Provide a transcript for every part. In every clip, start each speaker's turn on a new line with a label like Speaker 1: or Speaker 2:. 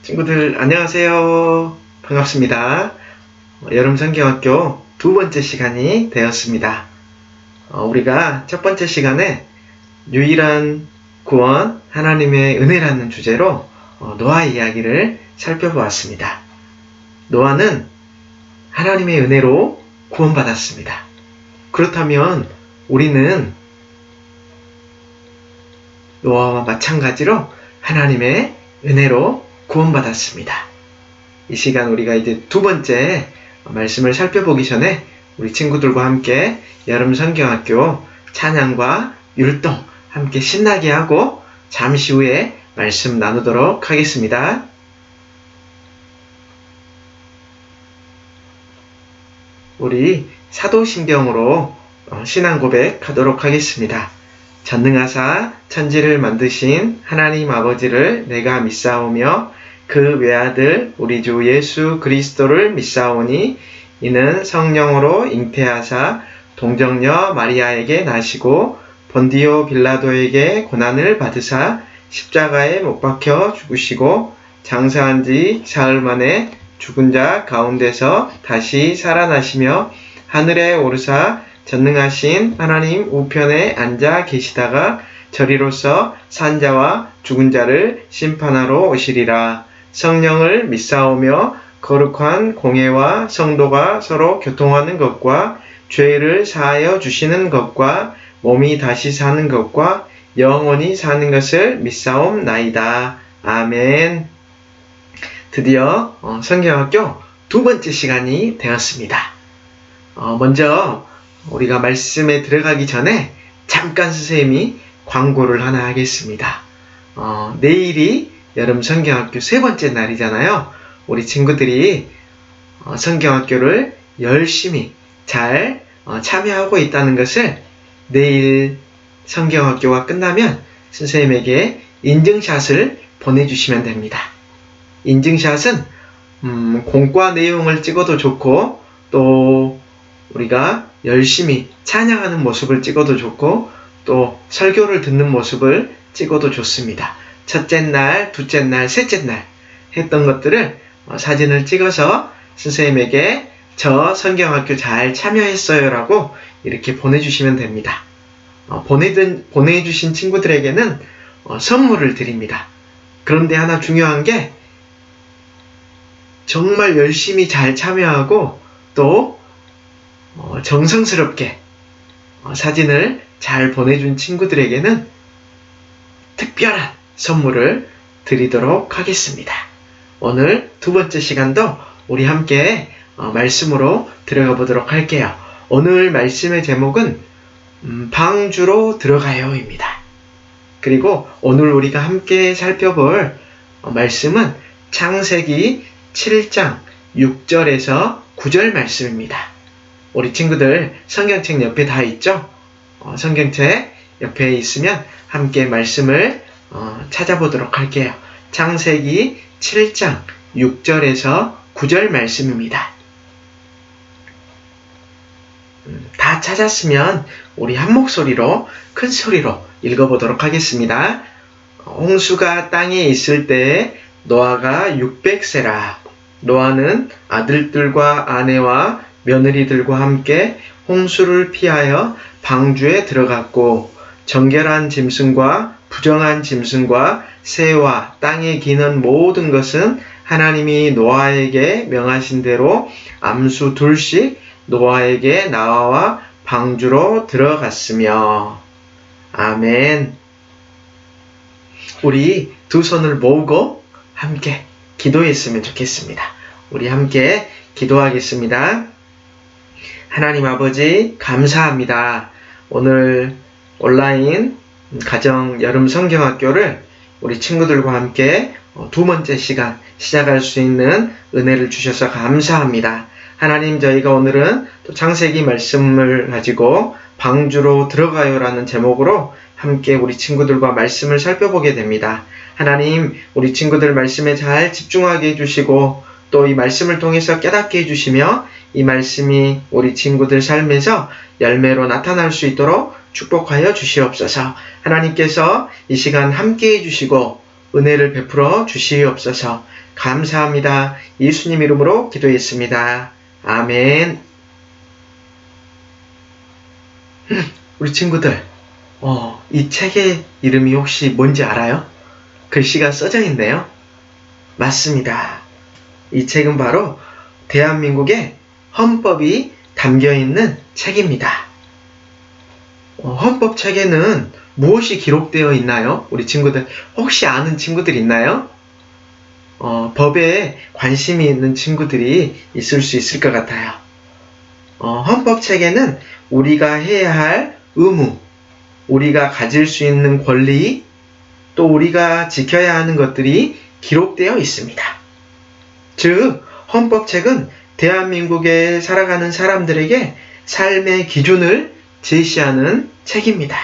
Speaker 1: 친구들 안녕하세요. 반갑습니다. 여름 성경학교 두 번째 시간이 되었습니다. 우리가 첫 번째 시간에 유일한 구원 하나님의 은혜라는 주제로 노아 이야기를 살펴보았습니다. 노아는 하나님의 은혜로 구원받았습니다. 그렇다면 우리는 노아와 마찬가지로 하나님의 은혜로 구원받았습니다. 이 시간 우리가 이제 두 번째 말씀을 살펴보기 전에 우리 친구들과 함께 여름 성경학교 찬양과 율동 함께 신나게 하고 잠시 후에 말씀 나누도록 하겠습니다. 우리 사도신경으로 신앙 고백하도록 하겠습니다. 전능하사 천지를 만드신 하나님 아버지를 내가 믿사오며 그 외아들 우리 주 예수 그리스도를 믿사오니 이는 성령으로 잉태하사 동정녀 마리아에게 나시고 본디오 빌라도에게 고난을 받으사 십자가에 못 박혀 죽으시고 장사한 지 사흘 만에 죽은 자 가운데서 다시 살아나시며 하늘에 오르사 전능하신 하나님 우편에 앉아 계시다가 저리로서 산 자와 죽은 자를 심판하러 오시리라. 성령을 믿사오며 거룩한 공회와 성도가 서로 교통하는 것과 죄를 사하여 주시는 것과 몸이 다시 사는 것과 영원히 사는 것을 믿사옵나이다. 아멘. 드디어 성경학교 두 번째 시간이 되었습니다. 먼저 우리가 말씀에 들어가기 전에 잠깐 선생님이 광고를 하나 하겠습니다. 내일이 여름 성경학교 세 번째 날이잖아요. 우리 친구들이 성경학교를 열심히 잘 참여하고 있다는 것을 내일 성경학교가 끝나면 선생님에게 인증샷을 보내주시면 됩니다. 인증샷은 공과 내용을 찍어도 좋고 또 우리가 열심히 찬양하는 모습을 찍어도 좋고 또 설교를 듣는 모습을 찍어도 좋습니다. 첫째 날, 둘째 날, 셋째 날 했던 것들을 사진을 찍어서 선생님에게 저 성경학교 잘 참여했어요 라고 이렇게 보내주시면 됩니다. 보내주신 친구들에게는 선물을 드립니다. 그런데 하나 중요한 게 정말 열심히 잘 참여하고 또 정성스럽게 사진을 잘 보내준 친구들에게는 특별한 선물을 드리도록 하겠습니다. 오늘 두 번째 시간도 우리 함께 말씀으로 들어가 보도록 할게요. 오늘 말씀의 제목은 방주로 들어가요입니다. 그리고 오늘 우리가 함께 살펴볼 말씀은 창세기 7장 6절에서 9절 말씀입니다. 우리 친구들 성경책 옆에 다 있죠? 성경책 옆에 있으면 함께 말씀을 찾아보도록 할게요. 창세기 7장 6절에서 9절 말씀입니다. 다 찾았으면 우리 한 목소리로 큰 소리로 읽어보도록 하겠습니다. 홍수가 땅에 있을 때에 노아가 600세라. 노아는 아들들과 아내와 며느리들과 함께 홍수를 피하여 방주에 들어갔고 정결한 짐승과 부정한 짐승과 새와 땅에 기는 모든 것은 하나님이 노아에게 명하신 대로 암수 둘씩 노아에게 나와 방주로 들어갔으며. 아멘. 우리 두 손을 모으고 함께 기도했으면 좋겠습니다. 우리 함께 기도하겠습니다. 하나님 아버지 감사합니다. 오늘 온라인 가정 여름 성경학교를 우리 친구들과 함께 두 번째 시간 시작할 수 있는 은혜를 주셔서 감사합니다. 하나님, 저희가 오늘은 또 창세기 말씀을 가지고 방주로 들어가요라는 제목으로 함께 우리 친구들과 말씀을 살펴보게 됩니다. 하나님, 우리 친구들 말씀에 잘 집중하게 해주시고 또 이 말씀을 통해서 깨닫게 해주시며 이 말씀이 우리 친구들 삶에서 열매로 나타날 수 있도록 축복하여 주시옵소서. 하나님께서 이 시간 함께 해주시고 은혜를 베풀어 주시옵소서. 감사합니다. 예수님 이름으로 기도했습니다. 아멘. 우리 친구들, 이 책의 이름이 혹시 뭔지 알아요? 글씨가 써져 있네요. 맞습니다. 이 책은 바로 대한민국의 헌법이 담겨 있는 책입니다. 헌법 책에는 무엇이 기록되어 있나요? 우리 친구들 혹시 아는 친구들 있나요? 법에 관심이 있는 친구들이 있을 수 있을 것 같아요. 헌법 책에는 우리가 해야 할 의무, 우리가 가질 수 있는 권리, 또 우리가 지켜야 하는 것들이 기록되어 있습니다. 즉, 헌법책은 대한민국에 살아가는 사람들에게 삶의 기준을 제시하는 책입니다.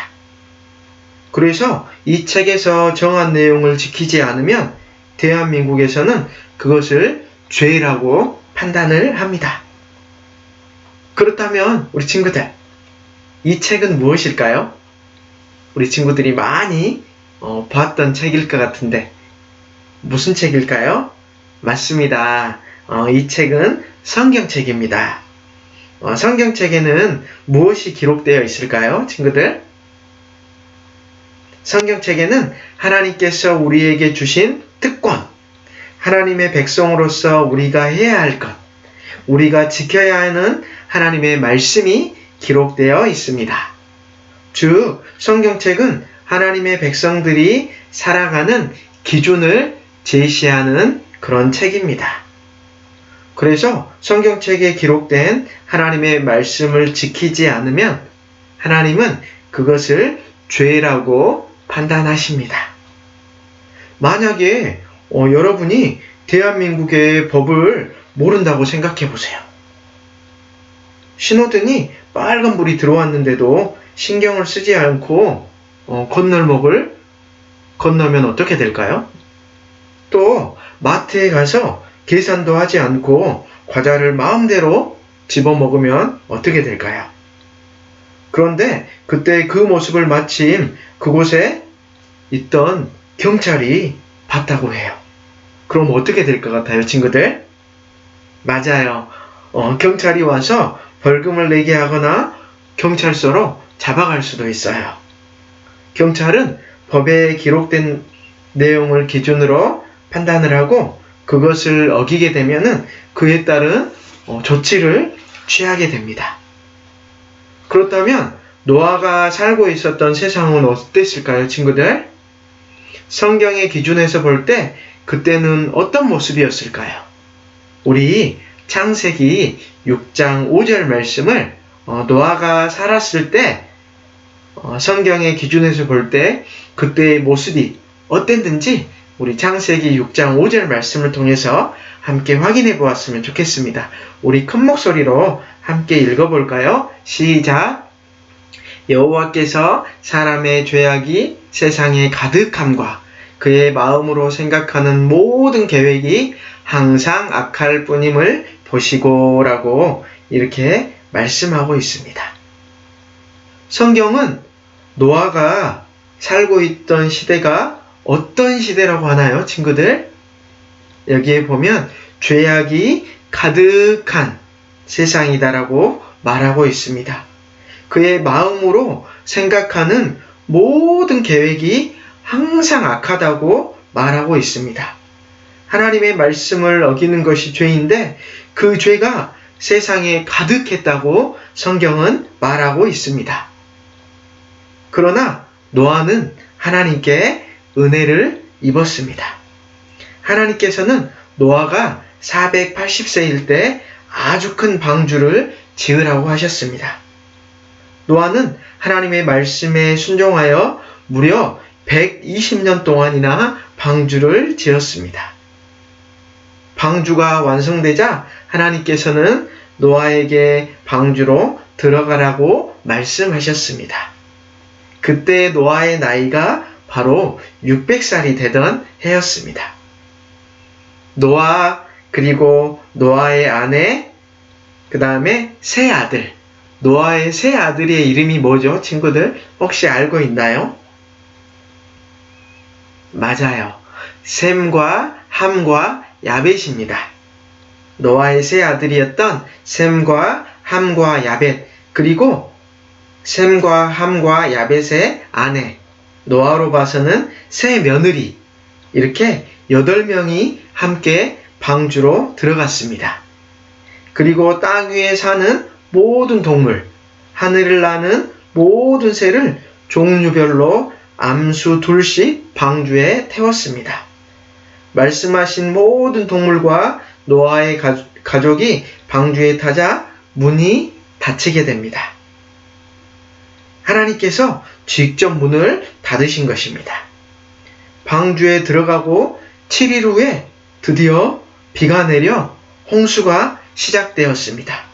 Speaker 1: 그래서 이 책에서 정한 내용을 지키지 않으면 대한민국에서는 그것을 죄라고 판단을 합니다. 그렇다면 우리 친구들, 이 책은 무엇일까요? 우리 친구들이 많이 봤던 책일 것 같은데 무슨 책일까요? 맞습니다. 이 책은 성경책입니다. 성경책에는 무엇이 기록되어 있을까요, 친구들? 성경책에는 하나님께서 우리에게 주신 특권, 하나님의 백성으로서 우리가 해야 할 것, 우리가 지켜야 하는 하나님의 말씀이 기록되어 있습니다. 즉, 성경책은 하나님의 백성들이 살아가는 기준을 제시하는 그런 책입니다. 그래서 성경책에 기록된 하나님의 말씀을 지키지 않으면 하나님은 그것을 죄라고 판단하십니다. 만약에 여러분이 대한민국의 법을 모른다고 생각해 보세요. 신호등이 빨간불이 들어왔는데도 신경을 쓰지 않고 건널목을 건너면 어떻게 될까요? 또 마트에 가서 계산도 하지 않고 과자를 마음대로 집어먹으면 어떻게 될까요? 그런데 그때 그 모습을 마침 그곳에 있던 경찰이 봤다고 해요. 그럼 어떻게 될 것 같아요, 친구들? 맞아요. 경찰이 와서 벌금을 내게 하거나 경찰서로 잡아갈 수도 있어요. 경찰은 법에 기록된 내용을 기준으로 판단을 하고 그것을 어기게 되면은 그에 따른 조치를 취하게 됩니다. 그렇다면 노아가 살고 있었던 세상은 어땠을까요, 친구들? 성경의 기준에서 볼 때 그때는 어떤 모습이었을까요? 우리 창세기 6장 5절 말씀을 노아가 살았을 때 성경의 기준에서 볼 때 그때의 모습이 어땠는지 우리 창세기 6장 5절 말씀을 통해서 함께 확인해 보았으면 좋겠습니다. 우리 큰 목소리로 함께 읽어볼까요? 시작! 여호와께서 사람의 죄악이 세상에 가득함과 그의 마음으로 생각하는 모든 계획이 항상 악할 뿐임을 보시고 라고 이렇게 말씀하고 있습니다. 성경은 노아가 살고 있던 시대가 어떤 시대라고 하나요, 친구들? 여기에 보면 죄악이 가득한 세상이다라고 말하고 있습니다. 그의 마음으로 생각하는 모든 계획이 항상 악하다고 말하고 있습니다. 하나님의 말씀을 어기는 것이 죄인데 그 죄가 세상에 가득했다고 성경은 말하고 있습니다. 그러나 노아는 하나님께 은혜를 입었습니다. 하나님께서는 노아가 480세일 때 아주 큰 방주를 지으라고 하셨습니다. 노아는 하나님의 말씀에 순종하여 무려 120년 동안이나 방주를 지었습니다. 방주가 완성되자 하나님께서는 노아에게 방주로 들어가라고 말씀하셨습니다. 그때 노아의 나이가 바로 600살이 되던 해였습니다. 노아 그리고 노아의 아내 그 다음에 세 아들 노아의 세 아들의 이름이 뭐죠, 친구들? 혹시 알고 있나요? 맞아요. 셈과 함과 야벳입니다. 노아의 세 아들이었던 셈과 함과 야벳, 그리고 셈과 함과 야벳의 아내, 노아로 봐서는 세 며느리, 이렇게 8명이 함께 방주로 들어갔습니다. 그리고 땅 위에 사는 모든 동물, 하늘을 나는 모든 새를 종류별로 암수 둘씩 방주에 태웠습니다. 말씀하신 모든 동물과 노아의 가족이 방주에 타자 문이 닫히게 됩니다. 하나님께서 직접 문을 닫으신 것입니다. 방주에 들어가고 7일 후에 드디어 비가 내려 홍수가 시작되었습니다.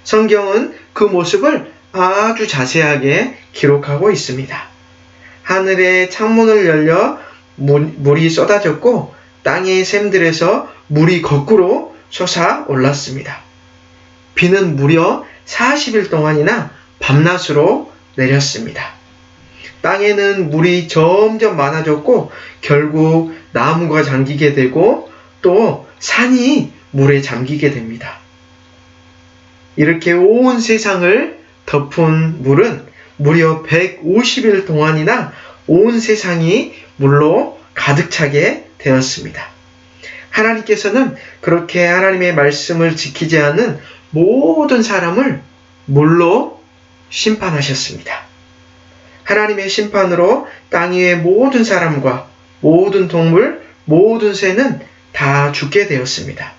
Speaker 1: 성경은 그 모습을 아주 자세하게 기록하고 있습니다. 하늘의 창문을 열려 물이 쏟아졌고 땅의 샘들에서 물이 거꾸로 솟아올랐습니다. 비는 무려 40일 동안이나 밤낮으로 내렸습니다. 땅에는 물이 점점 많아졌고 결국 나무가 잠기게 되고 또 산이 물에 잠기게 됩니다. 이렇게 온 세상을 덮은 물은 무려 150일 동안이나 온 세상이 물로 가득 차게 되었습니다. 하나님께서는 그렇게 하나님의 말씀을 지키지 않는 모든 사람을 물로 심판하셨습니다. 하나님의 심판으로 땅 위의 모든 사람과 모든 동물, 모든 새는 다 죽게 되었습니다.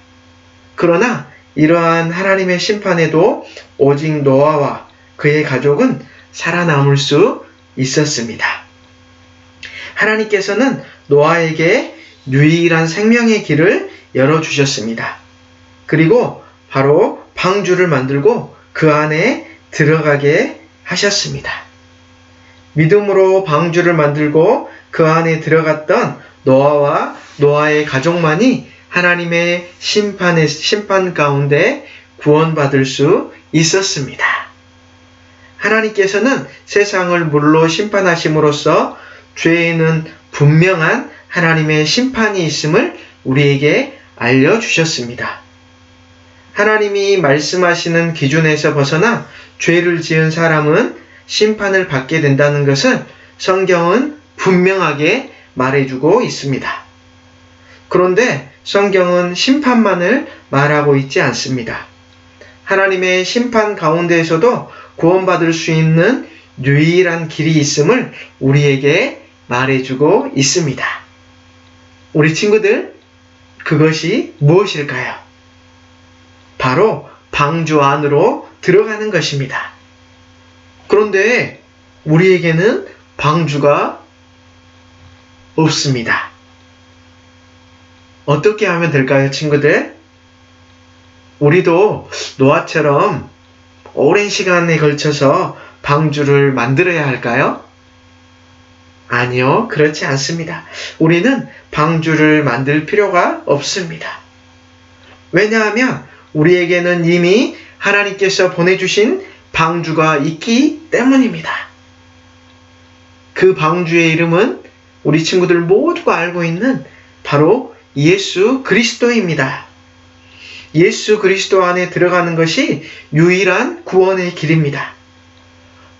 Speaker 1: 그러나 이러한 하나님의 심판에도 오직 노아와 그의 가족은 살아남을 수 있었습니다. 하나님께서는 노아에게 유일한 생명의 길을 열어주셨습니다. 그리고 바로 방주를 만들고 그 안에 들어가게 하셨습니다. 믿음으로 방주를 만들고 그 안에 들어갔던 노아와 노아의 가족만이 하나님의 심판 가운데 구원받을 수 있었습니다. 하나님께서는 세상을 물로 심판하심으로써 죄에는 분명한 하나님의 심판이 있음을 우리에게 알려주셨습니다. 하나님이 말씀하시는 기준에서 벗어나 죄를 지은 사람은 심판을 받게 된다는 것을 성경은 분명하게 말해주고 있습니다. 그런데 성경은 심판만을 말하고 있지 않습니다. 하나님의 심판 가운데에서도 구원받을 수 있는 유일한 길이 있음을 우리에게 말해주고 있습니다. 우리 친구들, 그것이 무엇일까요? 바로 방주 안으로 들어가는 것입니다. 그런데 우리에게는 방주가 없습니다. 어떻게 하면 될까요, 친구들? 우리도 노아처럼 오랜 시간에 걸쳐서 방주를 만들어야 할까요? 아니요, 그렇지 않습니다. 우리는 방주를 만들 필요가 없습니다. 왜냐하면 우리에게는 이미 하나님께서 보내주신 방주가 있기 때문입니다. 그 방주의 이름은 우리 친구들 모두가 알고 있는 바로 예수 그리스도입니다. 예수 그리스도 안에 들어가는 것이 유일한 구원의 길입니다.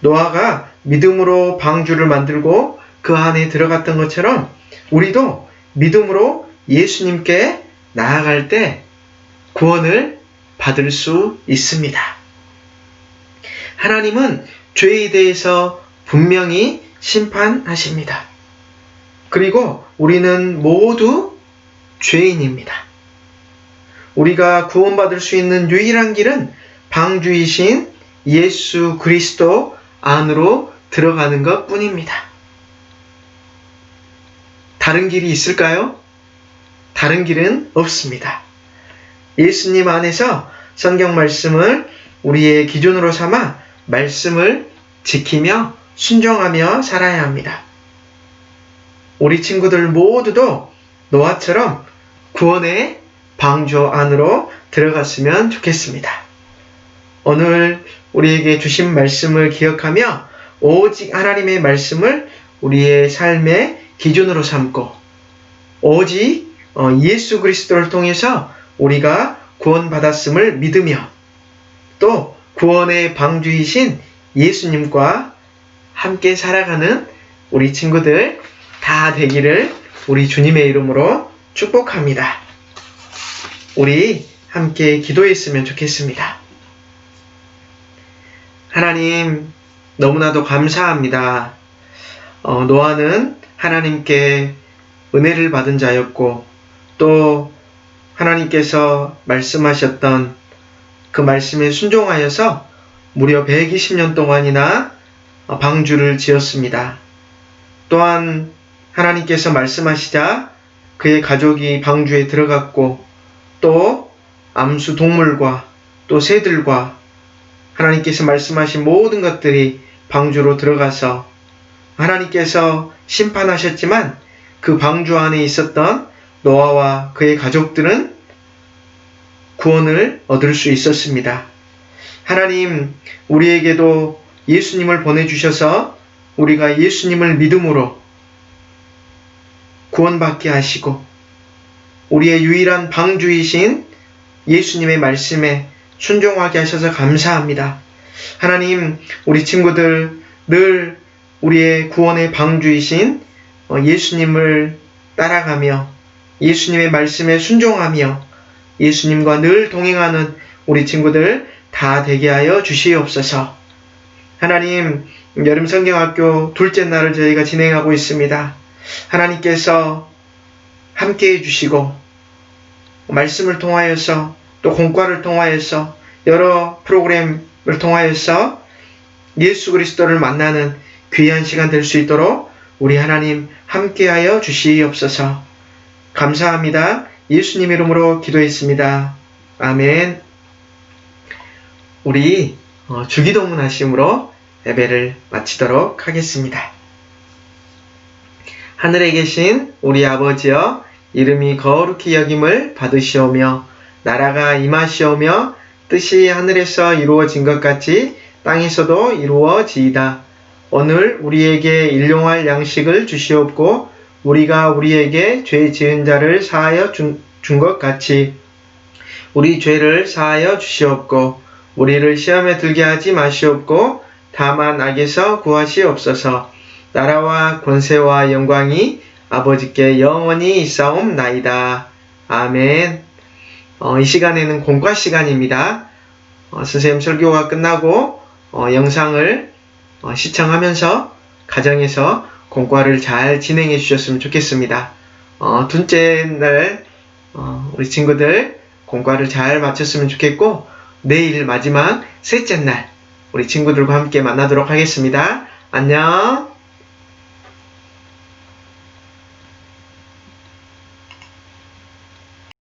Speaker 1: 노아가 믿음으로 방주를 만들고 그 안에 들어갔던 것처럼 우리도 믿음으로 예수님께 나아갈 때 구원을 받을 수 있습니다. 하나님은 죄에 대해서 분명히 심판하십니다. 그리고 우리는 모두 죄인입니다. 우리가 구원받을 수 있는 유일한 길은 방주이신 예수 그리스도 안으로 들어가는 것 뿐입니다. 다른 길이 있을까요? 다른 길은 없습니다. 예수님 안에서 성경 말씀을 우리의 기준으로 삼아 말씀을 지키며 순종하며 살아야 합니다. 우리 친구들 모두도 노아처럼 구원의 방주 안으로 들어갔으면 좋겠습니다. 오늘 우리에게 주신 말씀을 기억하며 오직 하나님의 말씀을 우리의 삶의 기준으로 삼고 오직 예수 그리스도를 통해서 우리가 구원받았음을 믿으며 또 구원의 방주이신 예수님과 함께 살아가는 우리 친구들 다 되기를 우리 주님의 이름으로 축복합니다. 우리 함께 기도했으면 좋겠습니다. 하나님, 너무나도 감사합니다. 노아는 하나님께 은혜를 받은 자였고 또 하나님께서 말씀하셨던 그 말씀에 순종하여서 무려 120년 동안이나 방주를 지었습니다. 또한 하나님께서 말씀하시자 그의 가족이 방주에 들어갔고 또 암수 동물과 또 새들과 하나님께서 말씀하신 모든 것들이 방주로 들어가서 하나님께서 심판하셨지만 그 방주 안에 있었던 노아와 그의 가족들은 구원을 얻을 수 있었습니다. 하나님, 우리에게도 예수님을 보내주셔서 우리가 예수님을 믿음으로 구원받게 하시고 우리의 유일한 방주이신 예수님의 말씀에 순종하게 하셔서 감사합니다. 하나님, 우리 친구들 늘 우리의 구원의 방주이신 예수님을 따라가며 예수님의 말씀에 순종하며 예수님과 늘 동행하는 우리 친구들 다 되게 하여 주시옵소서. 하나님, 여름성경학교 둘째 날을 저희가 진행하고 있습니다. 하나님께서 함께해 주시고 말씀을 통하여서 또 공과를 통하여서 여러 프로그램을 통하여서 예수 그리스도를 만나는 귀한 시간 될 수 있도록 우리 하나님 함께하여 주시옵소서. 감사합니다. 예수님 이름으로 기도했습니다. 아멘. 우리 주기도문 하심으로 예배를 마치도록 하겠습니다. 하늘에 계신 우리 아버지여, 이름이 거룩히 여김을 받으시오며 나라가 임하시오며 뜻이 하늘에서 이루어진 것 같이 땅에서도 이루어지이다. 오늘 우리에게 일용할 양식을 주시옵고 우리가 우리에게 죄 지은 자를 사하여 준 것 같이 우리 죄를 사하여 주시옵고 우리를 시험에 들게 하지 마시옵고 다만 악에서 구하시옵소서. 나라와 권세와 영광이 아버지께 영원히 있사옵나이다. 아멘. 이 시간에는 공과 시간입니다. 선생님 설교가 끝나고 영상을 시청하면서 가정에서 공과를 잘 진행해 주셨으면 좋겠습니다. 둘째 날 우리 친구들 공과를 잘 마쳤으면 좋겠고 내일 마지막 셋째 날 우리 친구들과 함께 만나도록 하겠습니다. 안녕.